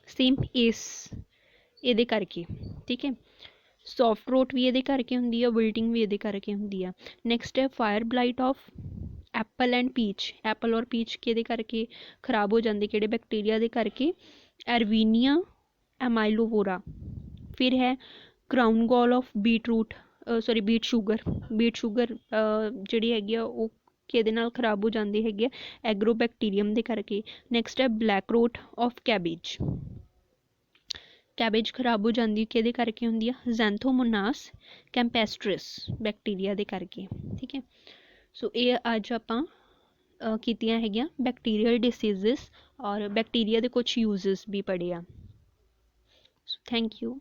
ਸੇਮ ਇਹਦੇ ਕਰਕੇ। ਠੀਕ ਹੈ। ਸੌਫਟ ਰੋਟ ਵੀ ਇਹਦੇ ਕਰਕੇ ਹੁੰਦੀ ਆ, ਵਿਲਟਿੰਗ ਵੀ ਇਹਦੇ ਕਰਕੇ ਹੁੰਦੀ ਆ। ਨੈਕਸਟ ਹੈ fire blight of Apple and peach. Apple ਔਰ ਪੀਚ ਕਿਹਦੇ ਕਰਕੇ ਖਰਾਬ ਹੋ ਜਾਂਦੇ, ਕਿਹੜੇ ਬੈਕਟੀਰੀਆ ਦੇ ਕਰਕੇ, ਐਰਵੀਨੀਆ ਐਮਾਈਲੋਵੋਰਾ। ਫਿਰ ਹੈ ਕਰਾਊਨ ਗॉल ਆਫ ਬੀਟ ਸ਼ੂਗਰ ਜਿਹੜੀ ਹੈਗੀ ਆ ਉਹ ਕਿਹਦੇ ਨਾਲ ਖਰਾਬ ਹੋ ਜਾਂਦੇ ਹੈਗੇ ਆ, ਐਗਰੋਬੈਕਟੀਰੀਅਮ ਦੇ ਕਰਕੇ। ਨੈਕਸਟ ਹੈ ਬਲੈਕ ਰੋਟ ਆਫ ਕੈਬੇਜ। ਕੈਬੇਜ ਖਰਾਬ ਹੋ ਜਾਂਦੀ ਕਿਹਦੇ ਕਰਕੇ ਹੁੰਦੀ ਆ, ਜ਼ੈਂਥੋਮੋਨਾਸ ਕੈਂਪੈਸਟ੍ਰਿਸ ਬੈਕਟੀਰੀਆ ਦੇ ਕਰਕੇ। ਠੀਕ ਹੈ, ਸੋ ਇਹ ਅੱਜ ਆਪਾਂ ਕੀਤੀਆਂ ਹੈਗੀਆਂ ਬੈਕਟੀਰੀਅਲ ਡਿਸੀਜ਼ਿਸ ਔਰ ਬੈਕਟੀਰੀਆ ਦੇ ਕੁਛ ਯੂਜ਼ਸ ਵੀ ਪੜ੍ਹੇ ਆ। Thank you.